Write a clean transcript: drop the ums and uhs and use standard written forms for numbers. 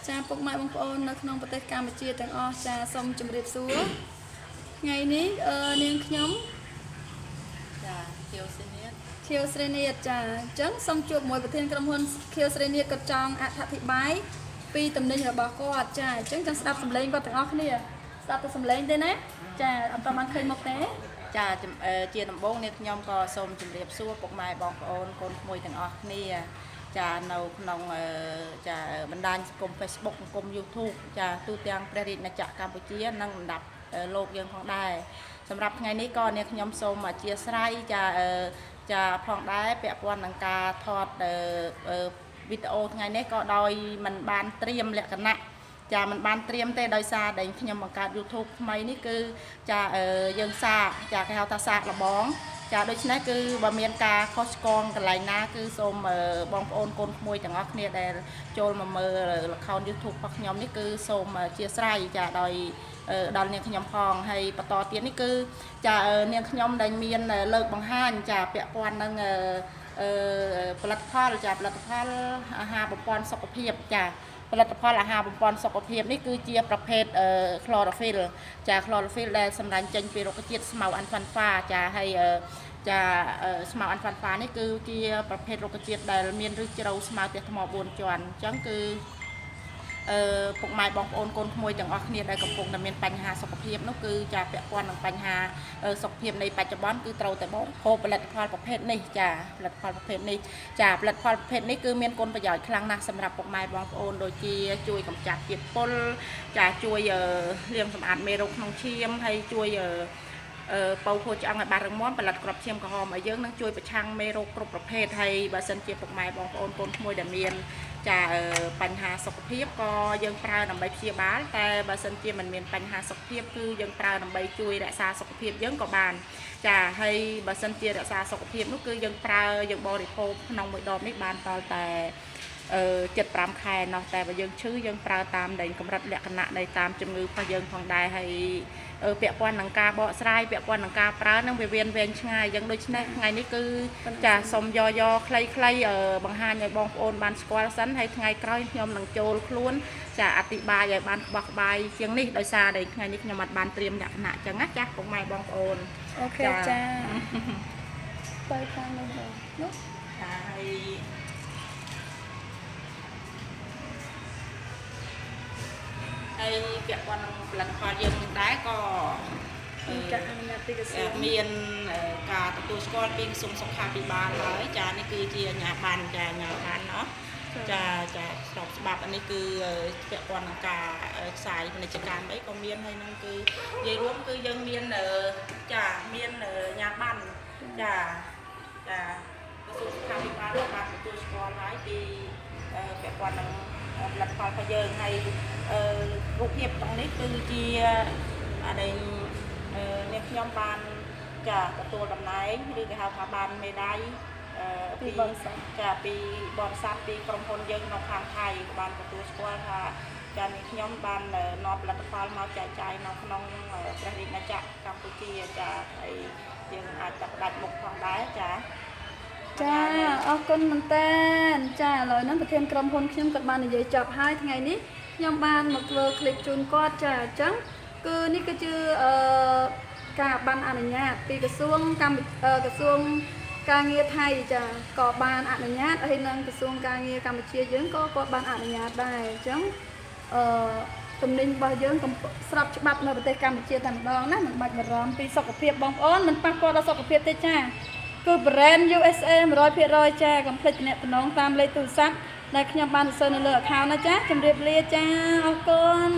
ចាពុកម៉ែបងប្អូននៅក្នុងប្រទេសកម្ពុជាទាំងអស់ចាសូមជម្រាបសួរថ្ងៃនេះនាងខ្ញុំចាខៀវសេនីតខៀវស្រីនីតចាអញ្ចឹងសូមជួបមួយប្រធានក្រុមហ៊ុនខៀវស្រីនីតគាត់ចង់អធិប្បាយពីតំណែងរបស់គាត់ចាអញ្ចឹងចង់ស្ដាប់សម្លេងគាត់ទាំងអស់គ្នាស្ដាប់ទៅសម្លេងទេណាចាអត់បានឃើញមុខទេចាជាដំបូងនេះខ្ញុំក៏សូមជម្រាបសួរពុកម៉ែបងប្អូនកូនក្មួយទាំងអស់គ្នាចានៅក្នុងចាបណ្ដាញសង្គម Facebook សង្គម YouTube ចាទូទាំងព្រះរាជាណាចក្រកម្ពុជានិងបណ្ដាប់លោកយើងផងដែរសម្រាប់ថ្ងៃនេះក៏អ្នកខ្ញុំសូមអធិស្ឋានចាផងដែរពាក់ព័ន្ធនឹងការថតវីដេអូថ្ងៃនេះក៏ដោយមិនបានត្រៀមលក្ខណៈចាមិនបានត្រៀមទេដោយសារតែខ្ញុំបង្កើត YouTube ថ្មីនេះគឺចាយើងសាកចាគេហៅថាសាកលបងចាដូច្នេះគឺបើមានការខុសឆ្គងកន្លែងណាគឺសូមបងប្អូនកូនក្មួយទាំងអស់គ្នាដែលចូលមកមើលល្ខោន YouTube របស់ខ្ញុំនេះគឺសូមអធិស្ឋានចាដោយដល់នាងខ្ញុំផងហើយបន្តទៀតនេះគឺចានាងខ្ញុំដែលមានលើកបង្ហាញចាពាក់ព័ន្ធនឹងផលិតផលចាផលិតផលអាហារបំពន់សុខភាពចាផលិតផលអាហារបំពន់សុខភាពនេះគឺជាប្រភេទ chlorophyll ចា chlorophyll ដែលសម្រាប់ចេញពីរុក្ខជាតិស្មៅអាន់ហ្វាន់ហ្វាចាហើយចាស្មៅអាន់ហ្វាន់ហ្វានេះគឺជាប្រភេទរុក្ខជាតិដែលមានឫសជ្រៅស្មើផ្ទះថ្ម4ជាន់អញ្ចឹងគឺពុកម៉ែបងប្អូនកូនក្មួយទាំងអស់គ្នាដែលកំពុងតែមានបញ្ហាសុខភាពនោះគឺចាពាក់ព័ន្ធនឹងបញ្ហាសុខភាពនៃបច្ចុប្បន្នគឺត្រូវតែបងហូបផលិតផលប្រភេទនេះចាផលិតផលប្រភេទនេះចាផលិតផលប្រភេទនេះគឺមានគុណប្រយោជន៍ខ្លាំងណាស់សម្រាប់ពុកម៉ែបងប្អូនដូចជាជួយកម្ចាត់ជាតិពុលចាជួយលាងសម្អាតមេរោគក្នុងឈាមហើយជួយពោខួរឆ្អឹងឲ្យបានរឹងមាំផលិតគ្រាប់ឈាមក្រហមឲ្យយើងនឹងជួយប្រឆាំងមេរោគគ្រប់ប្រភេទហើយបើសិនជាពុកម៉ែបងប្អូនកូនក្មួយដែលមានចាបញ្ហាសុខភាពក៏យើងប្រើដើម្បីព្យាបាលតែបើសិនជាមិនមានបញ្ហាសុខភាពគឺយើងប្រើដើម្បីជួយរក្សាសុខភាពយើងក៏បានចាហើយបើសិនជារក្សាសុខភាពនោះគឺយើងប្រើយើងបរិភោគក្នុងមួយដបនេះបានតតែ75 ខែនោះតែបើយើងឈឺយើងប្រើតាមដែលកម្រិតលក្ខណៈនៃតាមជំងឺរបស់យើងផងដែរហើយពាក់ព័ន្ធនឹងការបកស្រាយពាក់ព័ន្ធនឹងការប្រើនឹងវាវែងឆ្ងាយយ៉ាងដូចនេះថ្ងៃនេះគឺចាសូមយកខ្លីៗបង្ហាញឲ្យបងប្អូនបានស្គាល់សិនហើយថ្ងៃក្រោយខ្ញុំនឹងចូលខ្លួនចាអធិប្បាយឲ្យបានក្បោះក្បាយជាងនេះដោយសារតែថ្ងៃនេះខ្ញុំអត់បានត្រៀមលក្ខណៈចឹងណាចាស់ពុកម៉ែបងប្អូនអូខេចាទៅខាងនោះនោះចាហើយពាក់ព័ន្ធនឹងផលិតផលយើងនឹងដែរក៏ចាអនុញ្ញាតពីក្រសួងមានការទទួលស្គាល់ពីក្រសួងសុខាភិបាលហើយចានេះគឺជាអាជ្ញាប័ណ្ណចាអាជ្ញាប័ណ្ណเนาะចាស្របច្បាប់នេះគឺពាក់ព័ន្ធនឹងការផ្សាយពាណិជ្ជកម្មអីក៏មានហើយនឹងគឺនិយាយរួមគឺយើងមានចាមានអាជ្ញាប័ណ្ណចាក្រសួងសុខាភិបាលបានទទួលស្គាល់ហើយពីពាក់ព័ន្ធនឹងផលិតផលរបស់យើងហើយរូបភាពទាំងនេះគឺជាដែលអ្នកខ្ញុំបានចាទទួលតំណែងឬគេហៅថាបានមេដាយពីបរិស័ទចាពីបរិស័ទពីក្រុមហ៊ុនយើងក្នុងខាងថៃបានទទួលស្គាល់ថាចានេះខ្ញុំបាននាំផលិតផលមកចែកចាយនៅក្នុងព្រះរាជាណាចក្រកម្ពុជាចាហើយយើងអាចចាប់ផ្ដាច់មុខផងដែរចាអរគុណមែនតើចាឥឡូវហ្នឹងប្រធានក្រុមហ៊ុនខ្ញុំក៏បាននិយាយចប់ហើយថ្ងៃនេះខ្ញុំបានមកធ្វើคลิปជូនគាត់ចាអញ្ចឹងគឺនេះគឺជាការបានអនុញ្ញាតពីក្រសួងការងារថៃចាក៏បានអនុញ្ញាតហើយនឹងក្រសួងការងារកម្ពុជាយើងក៏គាត់បានអនុញ្ញាតដែរអញ្ចឹងទំនិញរបស់យើងស្របច្បាប់នៅប្រទេសកម្ពុជាតែម្ដងណាមិនបាច់បារម្ភពីសុខភាពបងប្អូនមិនប៉ះពាល់ដល់សុខភាពទេចាគឺ brand USA 100%ចាកុំភ្លេចទំនាក់ទំនងតាមលេខទូរស័ព្ទដែលខ្ញុំបានសរសេរនៅលើ account ណាចាជម្រាបលាចាអរគុណ